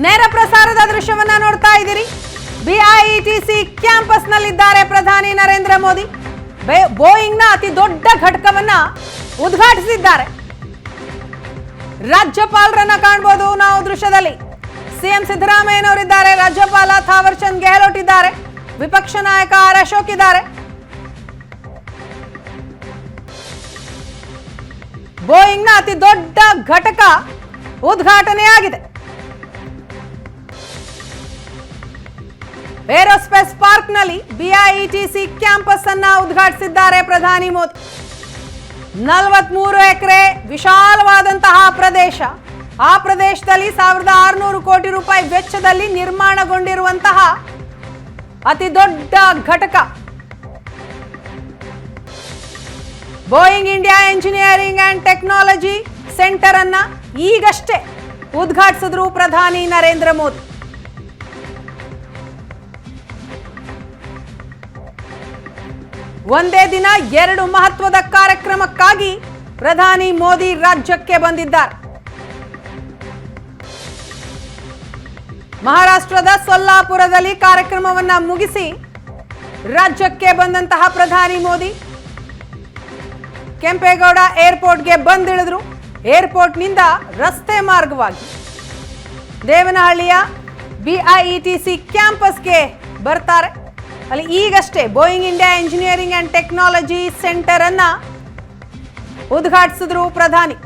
ನೇರ ಪ್ರಸಾರದ ದೃಶ್ಯವನ್ನ ನೋಡ್ತಾ ಇದ್ದೀರಿ. ಬಿಐಇಟಿಸಿ ಕ್ಯಾಂಪಸ್ ನಲ್ಲಿದ್ದಾರೆ ಪ್ರಧಾನಿ ನರೇಂದ್ರ ಮೋದಿ. ಬೋಯಿಂಗ್ನ ಅತಿ ದೊಡ್ಡ ಘಟಕವನ್ನ ಉದ್ಘಾಟಿಸಿದ್ದಾರೆ. ರಾಜ್ಯಪಾಲರನ್ನ ಕಾಣಬಹುದು ನಾವು ದೃಶ್ಯದಲ್ಲಿ. ಸಿಎಂ ಸಿದ್ದರಾಮಯ್ಯನವರಿದ್ದಾರೆ, ರಾಜ್ಯಪಾಲ ಥಾವರ್ ಚಂದ್ ಗೆಹ್ಲೋಟ್ ಇದ್ದಾರೆ, ವಿಪಕ್ಷ ನಾಯಕ ಆರ್ ಅಶೋಕ್ ಇದ್ದಾರೆ. ಬೋಯಿಂಗ್ನ ಅತಿ ದೊಡ್ಡ ಘಟಕ ಉದ್ಘಾಟನೆಯಾಗಿದೆ. ಏರೋಸ್ಪೇಸ್ ಪಾರ್ಕ್ ನಲ್ಲಿ ಬಿಐಇಟಿಸಿ ಕ್ಯಾಂಪಸ್ ಅನ್ನ ಉದ್ಘಾಟಿಸಿದ್ದಾರೆ ಪ್ರಧಾನಿ ಮೋದಿ. 43 ಎಕರೆ ವಿಶಾಲವಾದಂತಹ ಪ್ರದೇಶ. ಆ ಪ್ರದೇಶದಲ್ಲಿ 1600 ಕೋಟಿ ರೂಪಾಯಿ ವೆಚ್ಚದಲ್ಲಿ ನಿರ್ಮಾಣಗೊಂಡಿರುವಂತಹ ಅತಿ ದೊಡ್ಡ ಘಟಕ Boeing India engineering and technology centre ಅನ್ನ ಈಗಷ್ಟೇ ಉದ್ಘಾಟಿಸಿದ್ರು ಪ್ರಧಾನಿ ನರೇಂದ್ರ ಮೋದಿ. ಒಂದೇ ದಿನ 2 ಮಹತ್ವದ ಕಾರ್ಯಕ್ರಮಕ್ಕಾಗಿ ಪ್ರಧಾನಿ ಮೋದಿ ರಾಜ್ಯಕ್ಕೆ ಬಂದಿದ್ದಾರೆ. ಮಹಾರಾಷ್ಟ್ರದ ಸೊಲ್ಲಾಪುರದಲ್ಲಿ ಕಾರ್ಯಕ್ರಮವನ್ನ ಮುಗಿಸಿ ರಾಜ್ಯಕ್ಕೆ ಬಂದಂತಹ ಪ್ರಧಾನಿ ಮೋದಿ ಕೆಂಪೇಗೌಡ ಏರ್ಪೋರ್ಟ್ಗೆ ಬಂದಿಳಿದ್ರು. ಏರ್ಪೋರ್ಟ್ನಿಂದ ರಸ್ತೆ ಮಾರ್ಗವಾಗಿ ದೇವನಹಳ್ಳಿಯ ಬಿಐಇಟಿಸಿ ಕ್ಯಾಂಪಸ್ಗೆ ಬರ್ತಾರೆ. ಅಲ್ಲಿ ಈಗಷ್ಟೇ Boeing India engineering and technology centre ಅನ್ನ ಉದ್ಘಾಟಿಸಿದ್ರು ಪ್ರಧಾನಿ.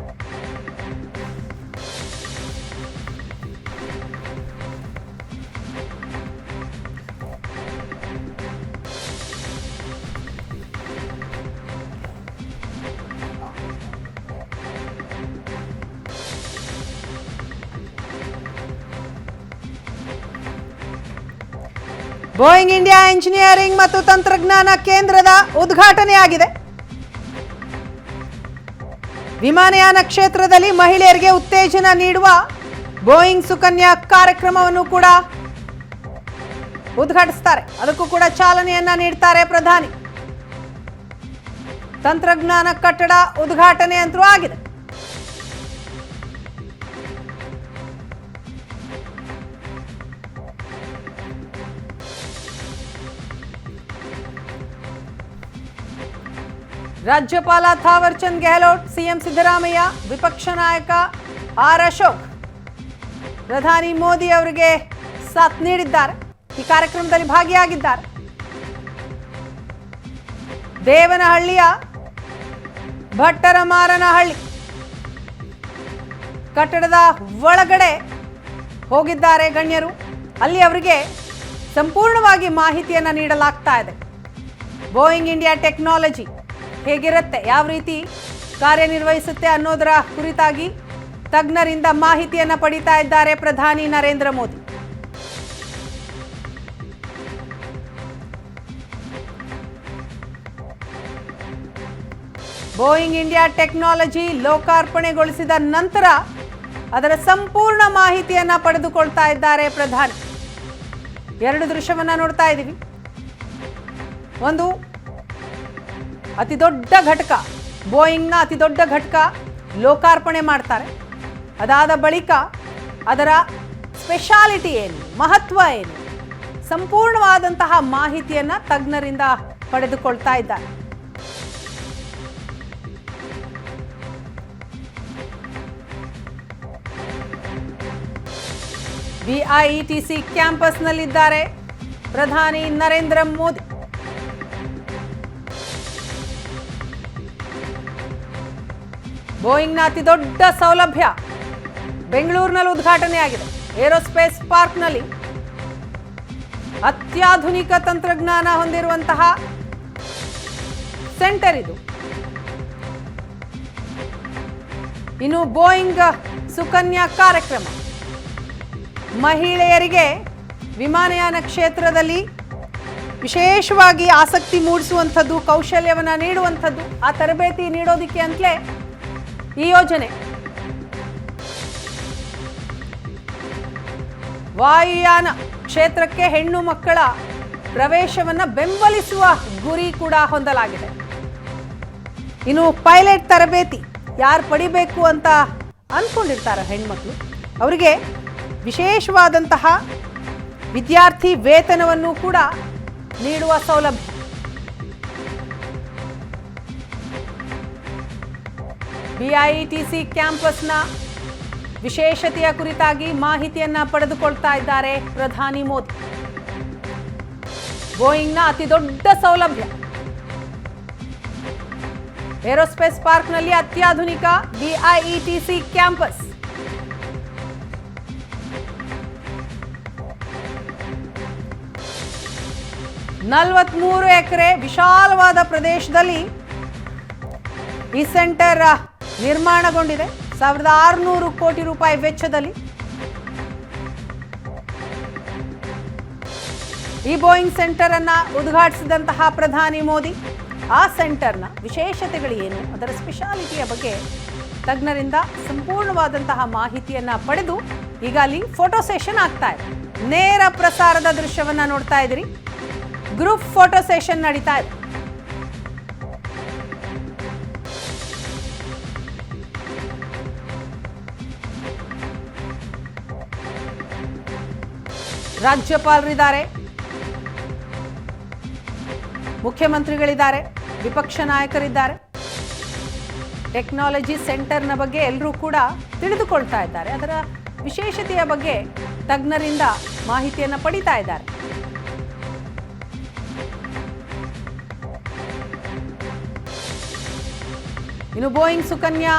ಬೋಯಿಂಗ್ ಇಂಡಿಯಾ ಎಂಜಿನಿಯರಿಂಗ್ ಮತ್ತು ತಂತ್ರಜ್ಞಾನ ಕೇಂದ್ರದ ಉದ್ಘಾಟನೆಯಾಗಿದೆ. ವಿಮಾನಯಾನ ಕ್ಷೇತ್ರದಲ್ಲಿ ಮಹಿಳೆಯರಿಗೆ ಉತ್ತೇಜನ ನೀಡುವ ಬೋಯಿಂಗ್ ಸುಕನ್ಯಾ ಕಾರ್ಯಕ್ರಮವನ್ನು ಕೂಡ ಉದ್ಘಾಟಿಸ್ತಾರೆ. ಅದಕ್ಕೂ ಕೂಡ ಚಾಲನೆಯನ್ನ ನೀಡ್ತಾರೆ ಪ್ರಧಾನಿ. ತಂತ್ರಜ್ಞಾನ ಕಟ್ಟಡ ಉದ್ಘಾಟನೆ ಅಂತೂ ಆಗಿದೆ. ರಾಜ್ಯಪಾಲ ಥಾವರ್ ಚಂದ್ ಗೆಹ್ಲೋಟ್, ಸಿಎಂ ಸಿದ್ದರಾಮಯ್ಯ, ವಿಪಕ್ಷ ನಾಯಕ ಆರ್ ಅಶೋಕ್ ಪ್ರಧಾನಿ ಮೋದಿ ಅವರಿಗೆ ಸಾಥ್ ನೀಡಿದ್ದಾರೆ. ಈ ಕಾರ್ಯಕ್ರಮದಲ್ಲಿ ಭಾಗಿಯಾಗಿದ್ದಾರೆ. ದೇವನಹಳ್ಳಿಯ ಭಟ್ಟರಮಾರನಹಳ್ಳಿ ಕಟ್ಟಡದ ಒಳಗಡೆ ಹೋಗಿದ್ದಾರೆ ಗಣ್ಯರು. ಅಲ್ಲಿ ಅವರಿಗೆ ಸಂಪೂರ್ಣವಾಗಿ ಮಾಹಿತಿಯನ್ನು ನೀಡಲಾಗ್ತಾ ಇದೆ. ಬೋಯಿಂಗ್ ಇಂಡಿಯಾ ಟೆಕ್ನಾಲಜಿ ಹೇಗಿರುತ್ತೆ, ಯಾವ ರೀತಿ ಕಾರ್ಯನಿರ್ವಹಿಸುತ್ತೆ ಅನ್ನೋದರ ಕುರಿತಾಗಿ ತಜ್ಞರಿಂದ ಮಾಹಿತಿಯನ್ನು ಪಡಿತಾ ಇದ್ದಾರೆ ಪ್ರಧಾನಿ Narendra Modi. Boeing India technology ಲೋಕಾರ್ಪಣೆಗೊಳಿಸಿದ ನಂತರ ಅದರ ಸಂಪೂರ್ಣ ಮಾಹಿತಿಯನ್ನು ಪಡೆದುಕೊಳ್ತಾ ಇದ್ದಾರೆ ಪ್ರಧಾನಿ. 2 ದೃಶ್ಯವನ್ನ ನೋಡ್ತಾ ಇದ್ದೀವಿ. ಒಂದು ಅತಿ ದೊಡ್ಡ ಘಟಕ, ಬೋಯಿಂಗ್ನ ಅತಿ ದೊಡ್ಡ ಘಟಕ ಲೋಕಾರ್ಪಣೆ ಮಾಡ್ತಾರೆ. ಅದಾದ ಬಳಿಕ ಅದರ ಸ್ಪೆಷಾಲಿಟಿ ಏನು, ಮಹತ್ವ ಏನು, ಸಂಪೂರ್ಣವಾದಂತಹ ಮಾಹಿತಿಯನ್ನ ತಜ್ಞರಿಂದ ಪಡೆದುಕೊಳ್ತಾ ಇದ್ದಾರೆ. ಬಿಐಇಟಿಸಿ ಕ್ಯಾಂಪಸ್ನಲ್ಲಿದ್ದಾರೆ ಪ್ರಧಾನಿ ನರೇಂದ್ರ ಮೋದಿ. ಬೋಯಿಂಗ್ನ ಅತಿ ದೊಡ್ಡ ಸೌಲಭ್ಯ ಬೆಂಗಳೂರಿನಲ್ಲಿ ಉದ್ಘಾಟನೆಯಾಗಿದೆ. ಏರೋಸ್ಪೇಸ್ ಪಾರ್ಕ್ನಲ್ಲಿ ಅತ್ಯಾಧುನಿಕ ತಂತ್ರಜ್ಞಾನ ಹೊಂದಿರುವಂತಹ ಸೆಂಟರ್ ಇದು. ಇನ್ನು ಬೋಯಿಂಗ್ ಸುಕನ್ಯಾ ಕಾರ್ಯಕ್ರಮ ಮಹಿಳೆಯರಿಗೆ ವಿಮಾನಯಾನ ಕ್ಷೇತ್ರದಲ್ಲಿ ವಿಶೇಷವಾಗಿ ಆಸಕ್ತಿ ಮೂಡಿಸುವಂಥದ್ದು, ಕೌಶಲ್ಯವನ್ನು ನೀಡುವಂಥದ್ದು, ಆ ತರಬೇತಿ ನೀಡೋದಕ್ಕೆ ಅಂತಲೇ ಈ ಯೋಜನೆ. ವಾಯುಯಾನ ಕ್ಷೇತ್ರಕ್ಕೆ ಹೆಣ್ಣು ಮಕ್ಕಳ ಪ್ರವೇಶವನ್ನ ಬೆಂಬಲಿಸುವ ಗುರಿ ಕೂಡ ಹೊಂದಲಾಗಿದೆ. ಇನ್ನು ಪೈಲಟ್ ತರಬೇತಿ ಯಾರು ಪಡಿಬೇಕು ಅಂತ ಅನ್ಕೊಂಡಿರ್ತಾರೆ ಹೆಣ್ಮಕ್ಳು, ಅವರಿಗೆ ವಿಶೇಷವಾದಂತಹ ವಿದ್ಯಾರ್ಥಿ ವೇತನವನ್ನು ಕೂಡ ನೀಡುವ ಸೌಲಭ್ಯ. ಬಿಐಇಟಿಸಿ ಕ್ಯಾಂಪಸ್ನ ವಿಶೇಷತೆಯ ಕುರಿತಾಗಿ ಮಾಹಿತಿಯನ್ನ ಪಡೆದುಕೊಳ್ತಾ ಇದ್ದಾರೆ ಪ್ರಧಾನಿ ಮೋದಿ. ಬೋಯಿಂಗ್ನ ಅತಿ ದೊಡ್ಡ ಸೌಲಭ್ಯ, ಏರೋಸ್ಪೇಸ್ ಪಾರ್ಕ್ನಲ್ಲಿ ಅತ್ಯಾಧುನಿಕ ಬಿಐಇಟಿಸಿ ಕ್ಯಾಂಪಸ್. ನಲವತ್ಮೂರು ಎಕರೆ ವಿಶಾಲವಾದ ಪ್ರದೇಶದಲ್ಲಿ ಈ ಸೆಂಟರ್ ನಿರ್ಮಾಣಗೊಂಡಿದೆ. 1600 ಕೋಟಿ ರೂಪಾಯಿ ವೆಚ್ಚದಲ್ಲಿ ಈ ಬೋಯಿಂಗ್ ಸೆಂಟರ್ ಅನ್ನ ಉದ್ಘಾಟಿಸಿದಂತಹ ಪ್ರಧಾನಿ ಮೋದಿ ಆ ಸೆಂಟರ್ನ ವಿಶೇಷತೆಗಳೇನು, ಅದರ ಸ್ಪೆಷಾಲಿಟಿಯ ಬಗ್ಗೆ ತಜ್ಞರಿಂದ ಸಂಪೂರ್ಣವಾದಂತಹ ಮಾಹಿತಿಯನ್ನ ಪಡೆದು ಈಗ ಅಲ್ಲಿ ಫೋಟೋ ಸೆಷನ್ ಆಗ್ತಾ ಇದೆ. ನೇರ ಪ್ರಸಾರದ ದೃಶ್ಯವನ್ನ ನೋಡ್ತಾ ಇದ್ದೀರಿ. ಗ್ರೂಪ್ ಫೋಟೋ ಸೆಷನ್ ನಡೀತಾ ಇದೆ. ರಾಜ್ಯಪಾಲರಿದ್ದಾರೆ, ಮುಖ್ಯಮಂತ್ರಿಗಳಿದ್ದಾರೆ, ವಿಪಕ್ಷ ನಾಯಕರಿದ್ದಾರೆ. ಟೆಕ್ನಾಲಜಿ ಸೆಂಟರ್ನ ಬಗ್ಗೆ ಎಲ್ಲರೂ ಕೂಡ ತಿಳಿದುಕೊಳ್ತಾ ಇದ್ದಾರೆ. ಅದರ ವಿಶೇಷತೆಯ ಬಗ್ಗೆ ತಜ್ಞರಿಂದ ಮಾಹಿತಿಯನ್ನು ಪಡಿತಾ ಇದ್ದಾರೆ. ಇನ್ನು ಬೋಯಿಂಗ್ ಸುಕನ್ಯಾ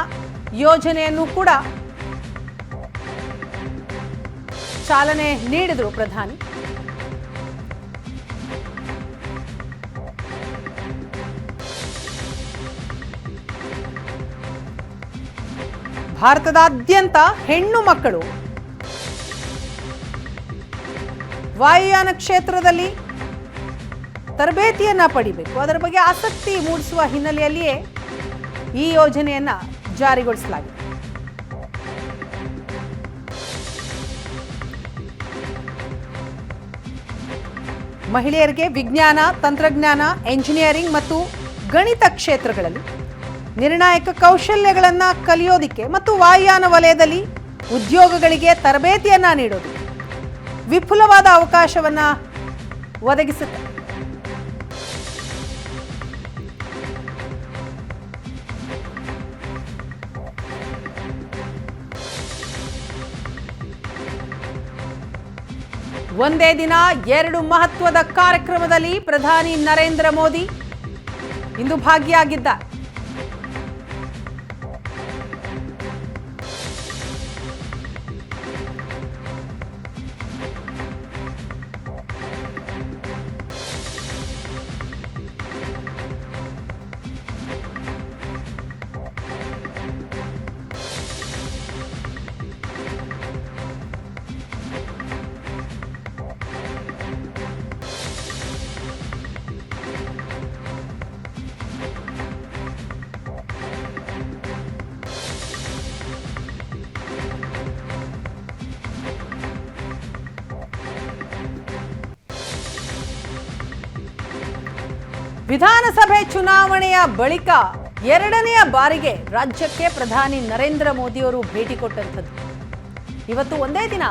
ಯೋಜನೆಯನ್ನು ಕೂಡ ಚಾಲನೆ ನೀಡಿದರು ಪ್ರಧಾನಿ. ಭಾರತದಾದ್ಯಂತ ಹೆಣ್ಣು ಮಕ್ಕಳು ವಾಯುಯಾನ ಕ್ಷೇತ್ರದಲ್ಲಿ ತರಬೇತಿಯನ್ನ ಪಡಿಬೇಕು, ಅದರ ಬಗ್ಗೆ ಆಸಕ್ತಿ ಮೂಡಿಸುವ ಹಿನ್ನೆಲೆಯಲ್ಲಿಯೇ ಈ ಯೋಜನೆಯನ್ನ ಜಾರಿಗೊಳಿಸಲಾಗಿದೆ. ಮಹಿಳೆಯರಿಗೆ ವಿಜ್ಞಾನ, ತಂತ್ರಜ್ಞಾನ, ಎಂಜಿನಿಯರಿಂಗ್ ಮತ್ತು ಗಣಿತ ಕ್ಷೇತ್ರಗಳಲ್ಲಿ ನಿರ್ಣಾಯಕ ಕೌಶಲ್ಯಗಳನ್ನು ಕಲಿಯೋದಿಕ್ಕೆ ಮತ್ತು ವಾಯುಯಾನ ವಲಯದಲ್ಲಿ ಉದ್ಯೋಗಗಳಿಗೆ ತರಬೇತಿಯನ್ನ ನೀಡೋದು ವಿಪುಲವಾದ ಅವಕಾಶವನ್ನ ಒದಗಿಸುತ್ತೆ. ಒಂದೇ ದಿನ 2 ಮಹತ್ವದ ಕಾರ್ಯಕ್ರಮದಲ್ಲಿ ಪ್ರಧಾನಿ ನರೇಂದ್ರ ಮೋದಿ ಇಂದು ಭಾಗಿಯಾಗಿದ್ದಾರೆ. ವಿಧಾನಸಭೆ ಚುನಾವಣೆಯ ಬಳಿಕ 2ನೆಯ ಬಾರಿಗೆ ರಾಜ್ಯಕ್ಕೆ ಪ್ರಧಾನಿ ನರೇಂದ್ರ ಮೋದಿಯವರು ಭೇಟಿ ಕೊಟ್ಟಂಥದ್ದು. ಇವತ್ತು ಒಂದೇ ದಿನ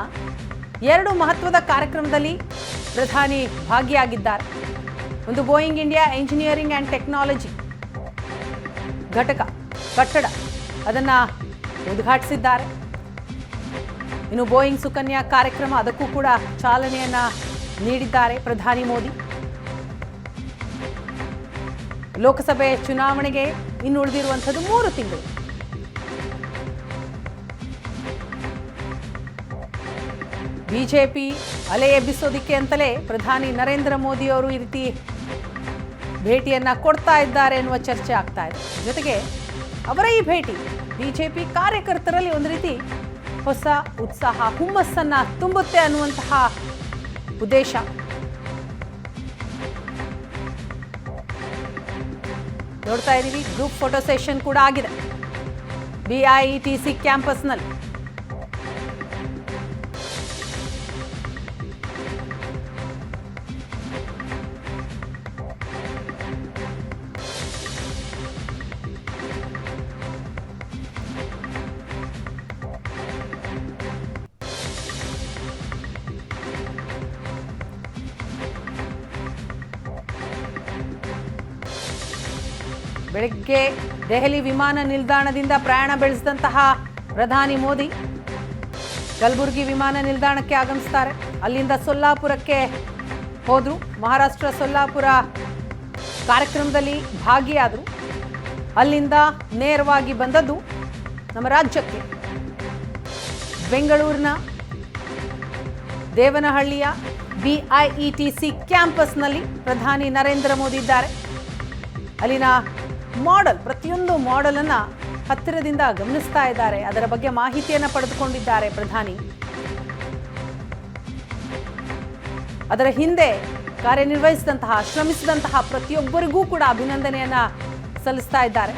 2 ಮಹತ್ವದ ಕಾರ್ಯಕ್ರಮದಲ್ಲಿ ಪ್ರಧಾನಿ ಭಾಗಿಯಾಗಿದ್ದಾರೆ. ಒಂದು Boeing India engineering and technology ಘಟಕ ಕಟ್ಟಡ ಅದನ್ನು ಉದ್ಘಾಟಿಸಿದ್ದಾರೆ. ಇನ್ನು ಬೋಯಿಂಗ್ ಸುಕನ್ಯಾ ಕಾರ್ಯಕ್ರಮ ಅದಕ್ಕೂ ಕೂಡ ಚಾಲನೆಯನ್ನ ನೀಡಿದ್ದಾರೆ ಪ್ರಧಾನಿ ಮೋದಿ. ಲೋಕಸಭೆ ಚುನಾವಣೆಗೆ ಇನ್ನು ಉಳಿದಿರುವಂಥದ್ದು 3 ತಿಂಗಳು. ಬಿಜೆಪಿ ಅಲೆ ಎಬ್ಬಿಸೋದಿಕ್ಕೆ ಅಂತಲೇ ಪ್ರಧಾನಿ ನರೇಂದ್ರ ಮೋದಿ ಅವರು ಈ ರೀತಿ ಭೇಟಿಯನ್ನ ಕೊಡ್ತಾ ಇದ್ದಾರೆ ಎನ್ನುವ ಚರ್ಚೆ ಆಗ್ತಾ ಇದೆ. ಜೊತೆಗೆ ಅವರ ಈ ಭೇಟಿ ಬಿಜೆಪಿ ಕಾರ್ಯಕರ್ತರಲ್ಲಿ ಒಂದು ರೀತಿ ಹೊಸ ಉತ್ಸಾಹ, ಹುಮ್ಮಸ್ಸನ್ನ ತುಂಬುತ್ತೆ ಅನ್ನುವಂತಹ ಉದ್ದೇಶ. ನೋಡ್ತಾ ಇದ್ದೀವಿ, ಗ್ರೂಪ್ ಫೋಟೋ ಸೆಷನ್ ಕೂಡ ಆಗಿದೆ ಬಿಐಇಟಿಸಿ ಕ್ಯಾಂಪಸ್ನಲ್ಲಿ. ಬೆಳಗ್ಗೆ ದೆಹಲಿ ವಿಮಾನ ನಿಲ್ದಾಣದಿಂದ ಪ್ರಯಾಣ ಬೆಳೆಸಿದಂತಹ ಪ್ರಧಾನಿ ಮೋದಿ ಕಲಬುರಗಿ ವಿಮಾನ ನಿಲ್ದಾಣಕ್ಕೆ ಆಗಮಿಸ್ತಾರೆ. ಅಲ್ಲಿಂದ ಸೊಲ್ಲಾಪುರಕ್ಕೆ ಹೋದರು. ಮಹಾರಾಷ್ಟ್ರ ಸೊಲ್ಲಾಪುರ ಕಾರ್ಯಕ್ರಮದಲ್ಲಿ ಭಾಗಿಯಾದರು. ಅಲ್ಲಿಂದ ನೇರವಾಗಿ ಬಂದದ್ದು ನಮ್ಮ ರಾಜ್ಯಕ್ಕೆ. ಬೆಂಗಳೂರಿನ ದೇವನಹಳ್ಳಿಯ BIETC ಕ್ಯಾಂಪಸ್ನಲ್ಲಿ ಪ್ರಧಾನಿ ನರೇಂದ್ರ ಮೋದಿ ಇದ್ದಾರೆ. ಅಲ್ಲಿನ ಮಾಡೆಲ್, ಪ್ರತಿಯೊಂದು ಮಾಡೆಲನ್ನು ಹತ್ತಿರದಿಂದ ಗಮನಿಸ್ತಾ ಇದ್ದಾರೆ. ಅದರ ಬಗ್ಗೆ ಮಾಹಿತಿಯನ್ನು ಪಡೆದುಕೊಂಡಿದ್ದಾರೆ ಪ್ರಧಾನಿ. ಅದರ ಹಿಂದೆ ಕಾರ್ಯನಿರ್ವಹಿಸಿದಂತಹ, ಶ್ರಮಿಸಿದಂತಹ ಪ್ರತಿಯೊಬ್ಬರಿಗೂ ಕೂಡ ಅಭಿನಂದನೆಯನ್ನ ಸಲ್ಲಿಸ್ತಾ ಇದ್ದಾರೆ.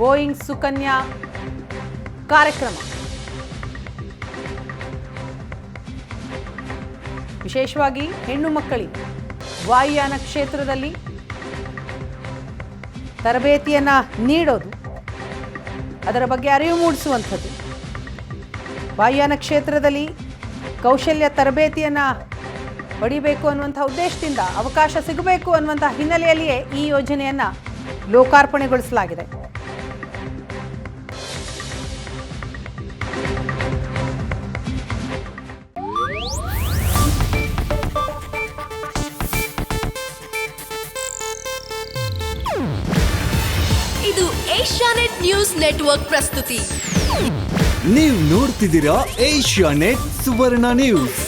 ಬೋಯಿಂಗ್ ಸುಕನ್ಯಾ ಕಾರ್ಯಕ್ರಮ ವಿಶೇಷವಾಗಿ ಹೆಣ್ಣು ಮಕ್ಕಳಿಗೆ ವಾಯುಯಾನ ಕ್ಷೇತ್ರದಲ್ಲಿ ತರಬೇತಿಯನ್ನ ನೀಡೋದು, ಅದರ ಬಗ್ಗೆ ಅರಿವು ಮೂಡಿಸುವಂಥದ್ದು, ವಾಯುಯಾನ ಕ್ಷೇತ್ರದಲ್ಲಿ ಕೌಶಲ್ಯ ತರಬೇತಿಯನ್ನ ಪಡಿಬೇಕು ಅನ್ನುವಂಥ ಉದ್ದೇಶದಿಂದ ಅವಕಾಶ ಸಿಗಬೇಕು ಅನ್ನುವಂಥ ಹಿನ್ನೆಲೆಯಲ್ಲಿಯೇ ಈ ಯೋಜನೆಯನ್ನ ಲೋಕಾರ್ಪಣೆಗೊಳಿಸಲಾಗಿದೆ. ಇದು ಏಷ್ಯಾನೆಟ್ ನ್ಯೂಸ್ ನೆಟ್ವರ್ಕ್ ಪ್ರಸ್ತುತಿ. ನೀವು ನೋಡ್ತಿದ್ದೀರಾ ಏಷ್ಯಾನೆಟ್ ಸುವರ್ಣ ನ್ಯೂಸ್.